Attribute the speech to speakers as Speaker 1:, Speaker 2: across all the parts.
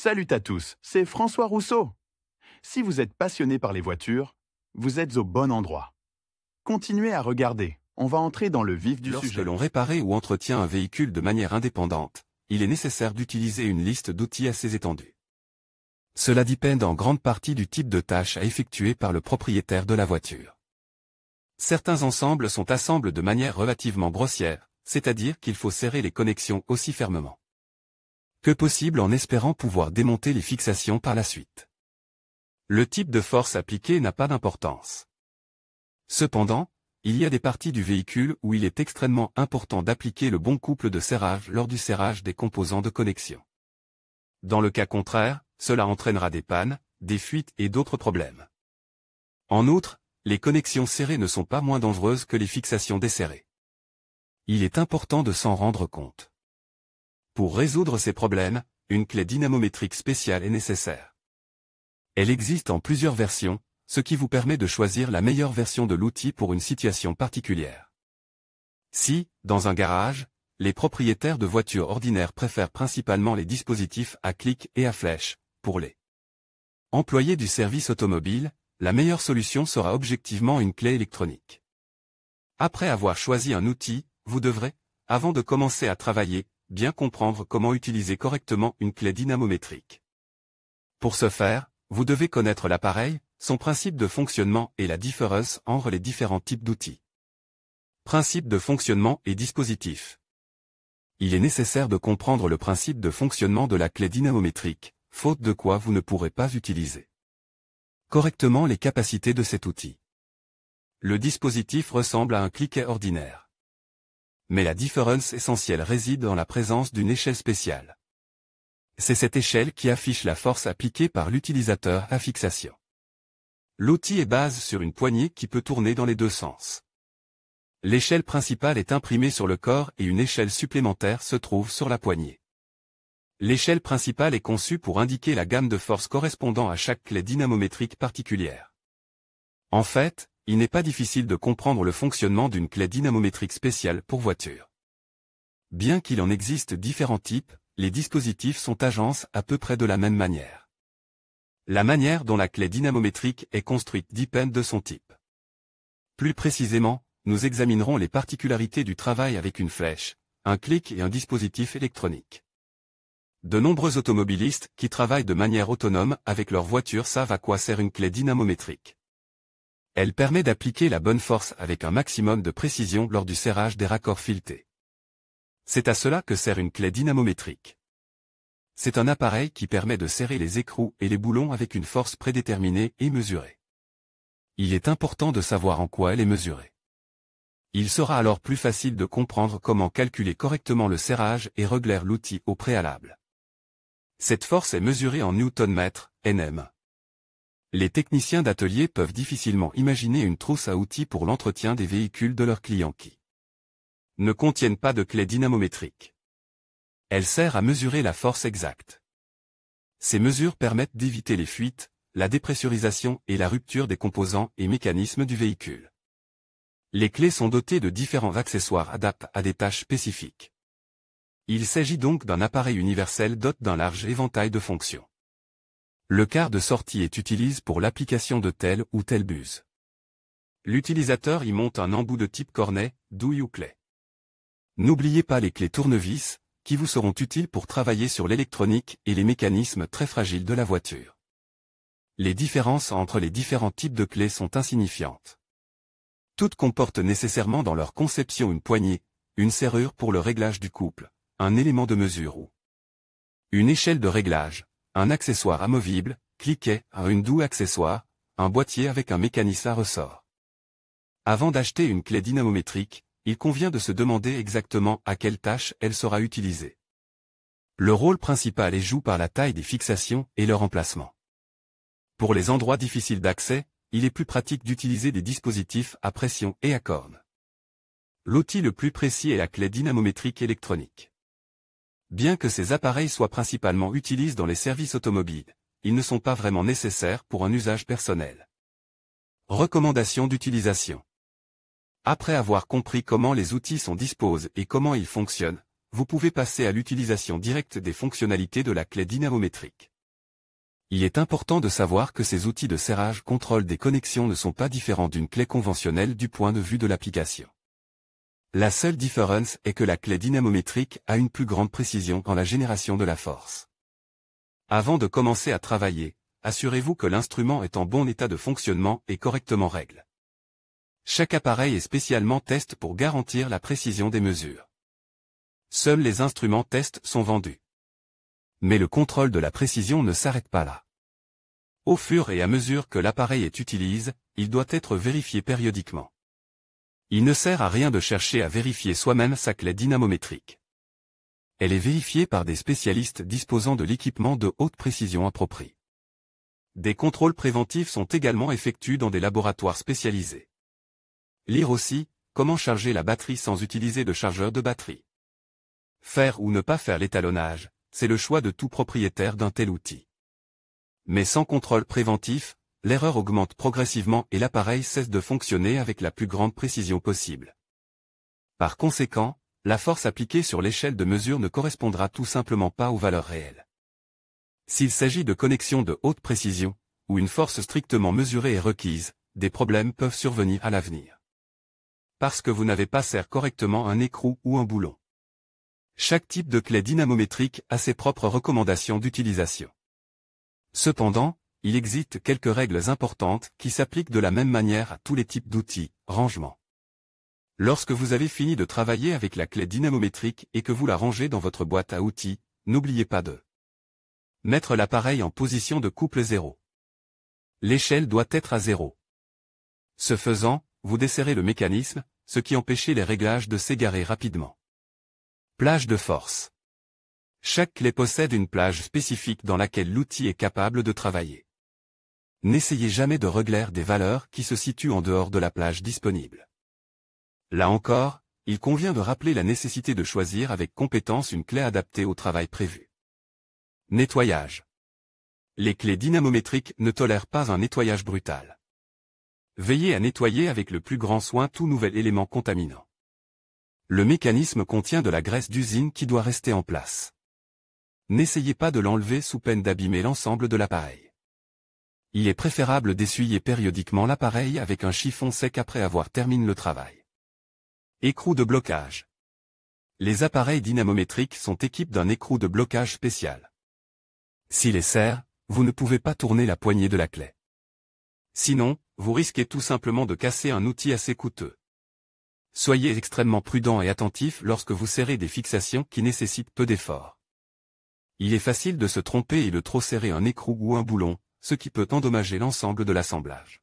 Speaker 1: Salut à tous, c'est François Rousseau. Si vous êtes passionné par les voitures, vous êtes au bon endroit. Continuez à regarder, on va entrer dans le vif du
Speaker 2: Lorsque
Speaker 1: sujet.
Speaker 2: l'on répare ou entretient un véhicule de manière indépendante, il est nécessaire d'utiliser une liste d'outils assez étendue. Cela dépend en grande partie du type de tâche à effectuer par le propriétaire de la voiture. Certains ensembles sont assemblés de manière relativement grossière, c'est-à-dire qu'il faut serrer les connexions aussi fermement que possible en espérant pouvoir démonter les fixations par la suite. Le type de force appliquée n'a pas d'importance. Cependant, il y a des parties du véhicule où il est extrêmement important d'appliquer le bon couple de serrage lors du serrage des composants de connexion. Dans le cas contraire, cela entraînera des pannes, des fuites et d'autres problèmes. En outre, les connexions serrées ne sont pas moins dangereuses que les fixations desserrées. Il est important de s'en rendre compte. Pour résoudre ces problèmes, une clé dynamométrique spéciale est nécessaire. Elle existe en plusieurs versions, ce qui vous permet de choisir la meilleure version de l'outil pour une situation particulière. Si, dans un garage, les propriétaires de voitures ordinaires préfèrent principalement les dispositifs à clic et à flèche, pour les employés du service automobile, la meilleure solution sera objectivement une clé électronique. Après avoir choisi un outil, vous devrez, avant de commencer à travailler, bien comprendre comment utiliser correctement une clé dynamométrique. Pour ce faire, vous devez connaître l'appareil, son principe de fonctionnement et la différence entre les différents types d'outils. Principe de fonctionnement et dispositif. Il est nécessaire de comprendre le principe de fonctionnement de la clé dynamométrique, faute de quoi vous ne pourrez pas utiliser correctement les capacités de cet outil. Le dispositif ressemble à un cliquet ordinaire. Mais la différence essentielle réside dans la présence d'une échelle spéciale. C'est cette échelle qui affiche la force appliquée par l'utilisateur à fixation. L'outil est basé sur une poignée qui peut tourner dans les deux sens. L'échelle principale est imprimée sur le corps et une échelle supplémentaire se trouve sur la poignée. L'échelle principale est conçue pour indiquer la gamme de force correspondant à chaque clé dynamométrique particulière. En fait, il n'est pas difficile de comprendre le fonctionnement d'une clé dynamométrique spéciale pour voiture. Bien qu'il en existe différents types, les dispositifs sont agencés à peu près de la même manière. La manière dont la clé dynamométrique est construite dépend de son type. Plus précisément, nous examinerons les particularités du travail avec une flèche, un clic et un dispositif électronique. De nombreux automobilistes qui travaillent de manière autonome avec leur voiture savent à quoi sert une clé dynamométrique. Elle permet d'appliquer la bonne force avec un maximum de précision lors du serrage des raccords filetés. C'est à cela que sert une clé dynamométrique. C'est un appareil qui permet de serrer les écrous et les boulons avec une force prédéterminée et mesurée. Il est important de savoir en quoi elle est mesurée. Il sera alors plus facile de comprendre comment calculer correctement le serrage et régler l'outil au préalable. Cette force est mesurée en newton-mètre, Nm. Les techniciens d'atelier peuvent difficilement imaginer une trousse à outils pour l'entretien des véhicules de leurs clients qui ne contiennent pas de clé dynamométrique. Elle sert à mesurer la force exacte. Ces mesures permettent d'éviter les fuites, la dépressurisation et la rupture des composants et mécanismes du véhicule. Les clés sont dotées de différents accessoires adaptés à des tâches spécifiques. Il s'agit donc d'un appareil universel doté d'un large éventail de fonctions. Le quart de sortie est utilisé pour l'application de telle ou telle buse. L'utilisateur y monte un embout de type cornet, douille ou clé. N'oubliez pas les clés tournevis, qui vous seront utiles pour travailler sur l'électronique et les mécanismes très fragiles de la voiture. Les différences entre les différents types de clés sont insignifiantes. Toutes comportent nécessairement dans leur conception une poignée, une serrure pour le réglage du couple, un élément de mesure ou une échelle de réglage, un accessoire amovible, cliquet, une douille accessoire, un boîtier avec un mécanisme à ressort. Avant d'acheter une clé dynamométrique, il convient de se demander exactement à quelle tâche elle sera utilisée. Le rôle principal est joué par la taille des fixations et leur emplacement. Pour les endroits difficiles d'accès, il est plus pratique d'utiliser des dispositifs à pression et à corne. L'outil le plus précis est la clé dynamométrique électronique. Bien que ces appareils soient principalement utilisés dans les services automobiles, ils ne sont pas vraiment nécessaires pour un usage personnel. Recommandations d'utilisation. Après avoir compris comment les outils sont disposés et comment ils fonctionnent, vous pouvez passer à l'utilisation directe des fonctionnalités de la clé dynamométrique. Il est important de savoir que ces outils de serrage contrôle des connexions ne sont pas différents d'une clé conventionnelle du point de vue de l'application. La seule différence est que la clé dynamométrique a une plus grande précision dans la génération de la force. Avant de commencer à travailler, assurez-vous que l'instrument est en bon état de fonctionnement et correctement réglé. Chaque appareil est spécialement testé pour garantir la précision des mesures. Seuls les instruments test sont vendus. Mais le contrôle de la précision ne s'arrête pas là. Au fur et à mesure que l'appareil est utilisé, il doit être vérifié périodiquement. Il ne sert à rien de chercher à vérifier soi-même sa clé dynamométrique. Elle est vérifiée par des spécialistes disposant de l'équipement de haute précision approprié. Des contrôles préventifs sont également effectués dans des laboratoires spécialisés. Lire aussi, comment charger la batterie sans utiliser de chargeur de batterie. Faire ou ne pas faire l'étalonnage, c'est le choix de tout propriétaire d'un tel outil. Mais sans contrôle préventif, l'erreur augmente progressivement et l'appareil cesse de fonctionner avec la plus grande précision possible. Par conséquent, la force appliquée sur l'échelle de mesure ne correspondra tout simplement pas aux valeurs réelles. S'il s'agit de connexions de haute précision, où une force strictement mesurée est requise, des problèmes peuvent survenir à l'avenir. Parce que vous n'avez pas serré correctement un écrou ou un boulon. Chaque type de clé dynamométrique a ses propres recommandations d'utilisation. Cependant, il existe quelques règles importantes qui s'appliquent de la même manière à tous les types d'outils, rangement. Lorsque vous avez fini de travailler avec la clé dynamométrique et que vous la rangez dans votre boîte à outils, n'oubliez pas de mettre l'appareil en position de couple 0. L'échelle doit être à 0. Ce faisant, vous desserrez le mécanisme, ce qui empêche les réglages de s'égarer rapidement. Plage de force. Chaque clé possède une plage spécifique dans laquelle l'outil est capable de travailler. N'essayez jamais de régler des valeurs qui se situent en dehors de la plage disponible. Là encore, il convient de rappeler la nécessité de choisir avec compétence une clé adaptée au travail prévu. Nettoyage. Les clés dynamométriques ne tolèrent pas un nettoyage brutal. Veillez à nettoyer avec le plus grand soin tout nouvel élément contaminant. Le mécanisme contient de la graisse d'usine qui doit rester en place. N'essayez pas de l'enlever sous peine d'abîmer l'ensemble de l'appareil. Il est préférable d'essuyer périodiquement l'appareil avec un chiffon sec après avoir terminé le travail. Écrou de blocage. Les appareils dynamométriques sont équipés d'un écrou de blocage spécial. S'il est serré, vous ne pouvez pas tourner la poignée de la clé. Sinon, vous risquez tout simplement de casser un outil assez coûteux. Soyez extrêmement prudent et attentif lorsque vous serrez des fixations qui nécessitent peu d'efforts. Il est facile de se tromper et de trop serrer un écrou ou un boulon, ce qui peut endommager l'ensemble de l'assemblage.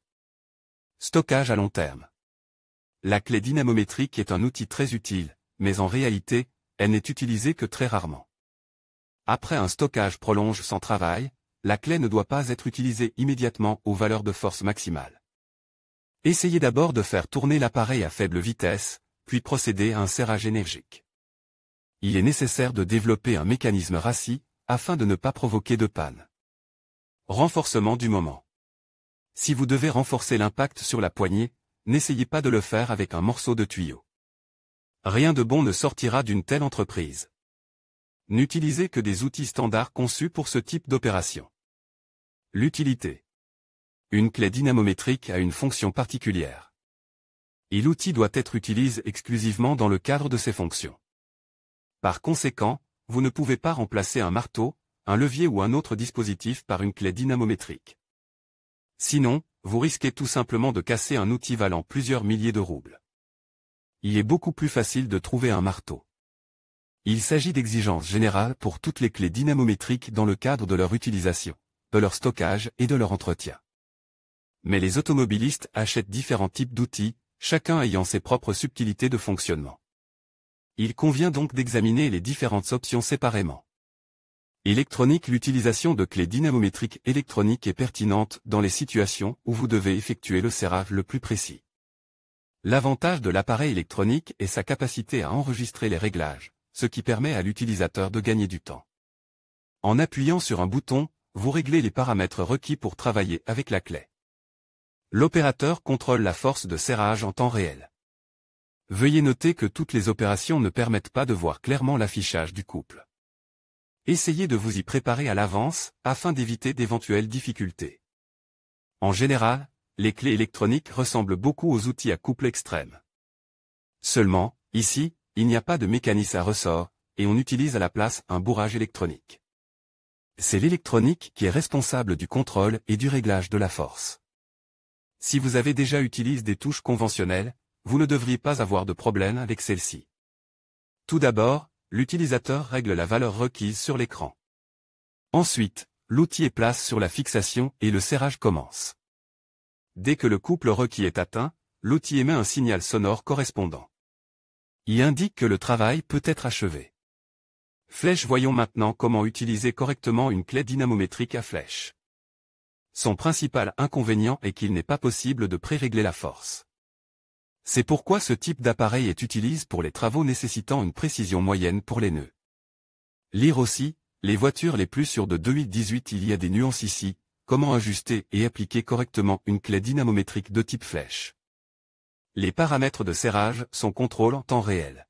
Speaker 2: Stockage à long terme. La clé dynamométrique est un outil très utile, mais en réalité, elle n'est utilisée que très rarement. Après un stockage prolongé sans travail, la clé ne doit pas être utilisée immédiatement aux valeurs de force maximale. Essayez d'abord de faire tourner l'appareil à faible vitesse, puis procéder à un serrage énergique. Il est nécessaire de développer un mécanisme rassis, afin de ne pas provoquer de panne. Renforcement du moment. Si vous devez renforcer l'impact sur la poignée, n'essayez pas de le faire avec un morceau de tuyau. Rien de bon ne sortira d'une telle entreprise. N'utilisez que des outils standards conçus pour ce type d'opération. L'utilité. Une clé dynamométrique a une fonction particulière. Et l'outil doit être utilisé exclusivement dans le cadre de ses fonctions. Par conséquent, vous ne pouvez pas remplacer un marteau, un levier ou un autre dispositif par une clé dynamométrique. Sinon, vous risquez tout simplement de casser un outil valant plusieurs milliers de roubles. Il est beaucoup plus facile de trouver un marteau. Il s'agit d'exigences générales pour toutes les clés dynamométriques dans le cadre de leur utilisation, de leur stockage et de leur entretien. Mais les automobilistes achètent différents types d'outils, chacun ayant ses propres subtilités de fonctionnement. Il convient donc d'examiner les différentes options séparément. Électronique. L'utilisation de clés dynamométriques électroniques est pertinente dans les situations où vous devez effectuer le serrage le plus précis. L'avantage de l'appareil électronique est sa capacité à enregistrer les réglages, ce qui permet à l'utilisateur de gagner du temps. En appuyant sur un bouton, vous réglez les paramètres requis pour travailler avec la clé. L'opérateur contrôle la force de serrage en temps réel. Veuillez noter que toutes les opérations ne permettent pas de voir clairement l'affichage du couple. Essayez de vous y préparer à l'avance, afin d'éviter d'éventuelles difficultés. En général, les clés électroniques ressemblent beaucoup aux outils à couple extrême. Seulement, ici, il n'y a pas de mécanisme à ressort, et on utilise à la place un bourrage électronique. C'est l'électronique qui est responsable du contrôle et du réglage de la force. Si vous avez déjà utilisé des touches conventionnelles, vous ne devriez pas avoir de problème avec celle-ci. Tout d'abord, l'utilisateur règle la valeur requise sur l'écran. Ensuite, l'outil est placé sur la fixation et le serrage commence. Dès que le couple requis est atteint, l'outil émet un signal sonore correspondant. Il indique que le travail peut être achevé. Voyons maintenant comment utiliser correctement une clé dynamométrique à flèche. Son principal inconvénient est qu'il n'est pas possible de pré-régler la force. C'est pourquoi ce type d'appareil est utilisé pour les travaux nécessitant une précision moyenne pour les nœuds. Lire aussi, les voitures les plus sûres de 2018. Il y a des nuances ici, comment ajuster et appliquer correctement une clé dynamométrique de type flèche. Les paramètres de serrage sont contrôlés en temps réel.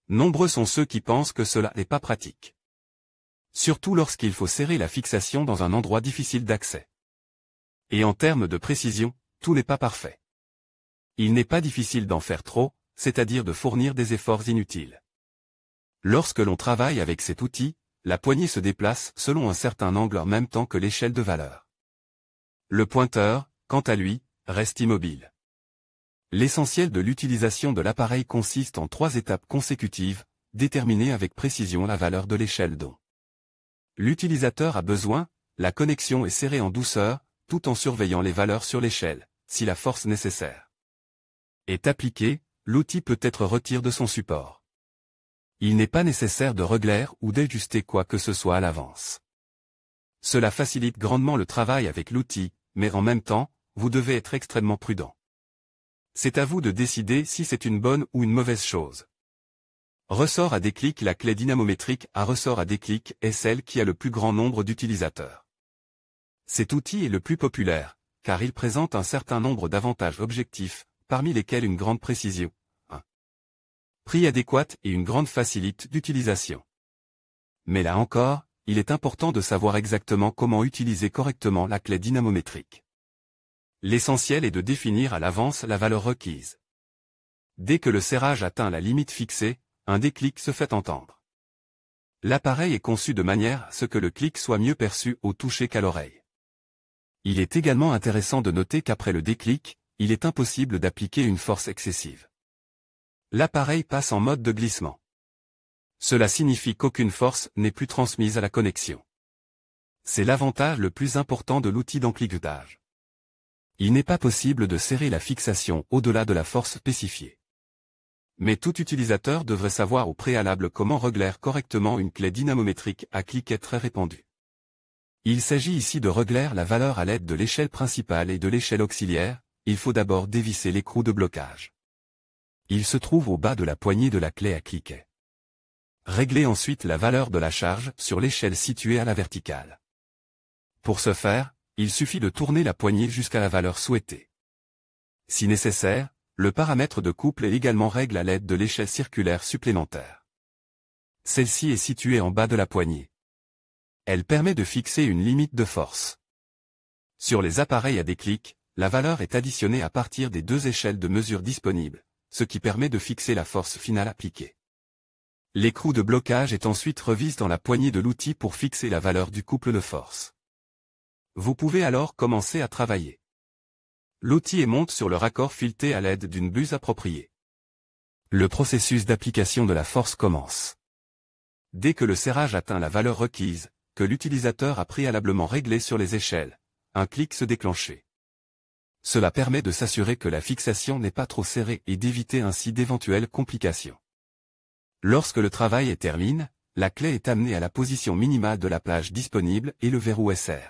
Speaker 2: Nombreux sont ceux qui pensent que cela n'est pas pratique. Surtout lorsqu'il faut serrer la fixation dans un endroit difficile d'accès. Et en termes de précision, tout n'est pas parfait. Il n'est pas difficile d'en faire trop, c'est-à-dire de fournir des efforts inutiles. Lorsque l'on travaille avec cet outil, la poignée se déplace selon un certain angle en même temps que l'échelle de valeur. Le pointeur, quant à lui, reste immobile. L'essentiel de l'utilisation de l'appareil consiste en 3 étapes consécutives, déterminer avec précision la valeur de l'échelle dont l'utilisateur a besoin, la connexion est serrée en douceur, tout en surveillant les valeurs sur l'échelle, si la force nécessaire est appliquée, l'outil peut être retiré de son support. Il n'est pas nécessaire de régler ou d'ajuster quoi que ce soit à l'avance. Cela facilite grandement le travail avec l'outil, mais en même temps, vous devez être extrêmement prudent. C'est à vous de décider si c'est une bonne ou une mauvaise chose. Ressort à déclic. La clé dynamométrique à ressort à déclic est celle qui a le plus grand nombre d'utilisateurs. Cet outil est le plus populaire, car il présente un certain nombre d'avantages objectifs, parmi lesquels une grande précision, un prix adéquat et une grande facilité d'utilisation. Mais là encore, il est important de savoir exactement comment utiliser correctement la clé dynamométrique. L'essentiel est de définir à l'avance la valeur requise. Dès que le serrage atteint la limite fixée, un déclic se fait entendre. L'appareil est conçu de manière à ce que le clic soit mieux perçu au toucher qu'à l'oreille. Il est également intéressant de noter qu'après le déclic, il est impossible d'appliquer une force excessive. L'appareil passe en mode de glissement. Cela signifie qu'aucune force n'est plus transmise à la connexion. C'est l'avantage le plus important de l'outil d'encliquetage. Il n'est pas possible de serrer la fixation au-delà de la force spécifiée. Mais tout utilisateur devrait savoir au préalable comment régler correctement une clé dynamométrique à cliquet très répandue. Il s'agit ici de régler la valeur à l'aide de l'échelle principale et de l'échelle auxiliaire. Il faut d'abord dévisser l'écrou de blocage. Il se trouve au bas de la poignée de la clé à cliquet. Réglez ensuite la valeur de la charge sur l'échelle située à la verticale. Pour ce faire, il suffit de tourner la poignée jusqu'à la valeur souhaitée. Si nécessaire, le paramètre de couple est également réglé à l'aide de l'échelle circulaire supplémentaire. Celle-ci est située en bas de la poignée. Elle permet de fixer une limite de force. Sur les appareils à déclic, la valeur est additionnée à partir des 2 échelles de mesure disponibles, ce qui permet de fixer la force finale appliquée. L'écrou de blocage est ensuite revisé dans la poignée de l'outil pour fixer la valeur du couple de force. Vous pouvez alors commencer à travailler. L'outil monte sur le raccord fileté à l'aide d'une buse appropriée. Le processus d'application de la force commence. Dès que le serrage atteint la valeur requise, que l'utilisateur a préalablement réglé sur les échelles, un clic se déclenche. Cela permet de s'assurer que la fixation n'est pas trop serrée et d'éviter ainsi d'éventuelles complications. Lorsque le travail est terminé, la clé est amenée à la position minimale de la plage disponible et le verrou est serré.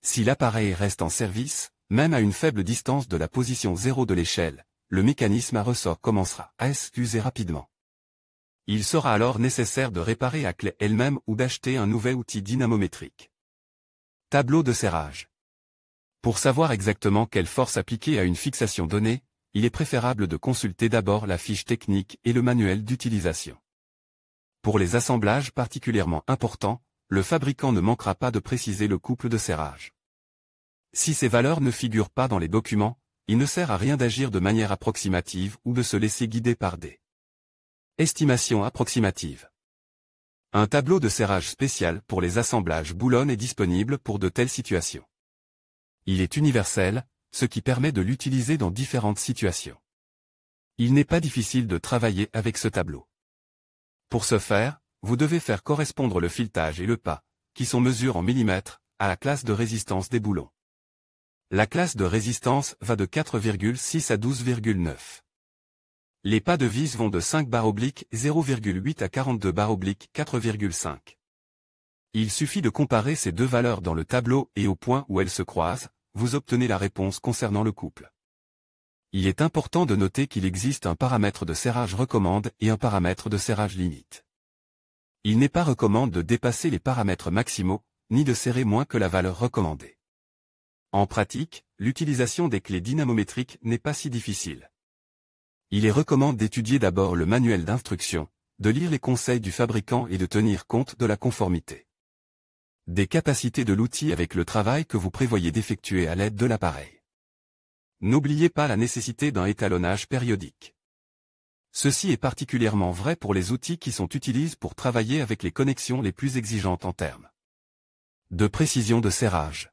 Speaker 2: Si l'appareil reste en service, même à une faible distance de la position 0 de l'échelle, le mécanisme à ressort commencera à s'user rapidement. Il sera alors nécessaire de réparer la clé elle-même ou d'acheter un nouvel outil dynamométrique. Tableau de serrage. Pour savoir exactement quelle force appliquer à une fixation donnée, il est préférable de consulter d'abord la fiche technique et le manuel d'utilisation. Pour les assemblages particulièrement importants, le fabricant ne manquera pas de préciser le couple de serrage. Si ces valeurs ne figurent pas dans les documents, il ne sert à rien d'agir de manière approximative ou de se laisser guider par des estimations approximatives. Un tableau de serrage spécial pour les assemblages boulonne est disponible pour de telles situations. Il est universel, ce qui permet de l'utiliser dans différentes situations. Il n'est pas difficile de travailler avec ce tableau. Pour ce faire, vous devez faire correspondre le filetage et le pas, qui sont mesurés en millimètres, à la classe de résistance des boulons. La classe de résistance va de 4,6 à 12,9. Les pas de vis vont de 5/0,8 à 42/4,5. Il suffit de comparer ces deux valeurs dans le tableau et au point où elles se croisent, vous obtenez la réponse concernant le couple. Il est important de noter qu'il existe un paramètre de serrage recommande et un paramètre de serrage limite. Il n'est pas recommande de dépasser les paramètres maximaux, ni de serrer moins que la valeur recommandée. En pratique, l'utilisation des clés dynamométriques n'est pas si difficile. Il est recommandé d'étudier d'abord le manuel d'instruction, de lire les conseils du fabricant et de tenir compte de la conformité des capacités de l'outil avec le travail que vous prévoyez d'effectuer à l'aide de l'appareil. N'oubliez pas la nécessité d'un étalonnage périodique. Ceci est particulièrement vrai pour les outils qui sont utilisés pour travailler avec les connexions les plus exigeantes en termes de précision de serrage.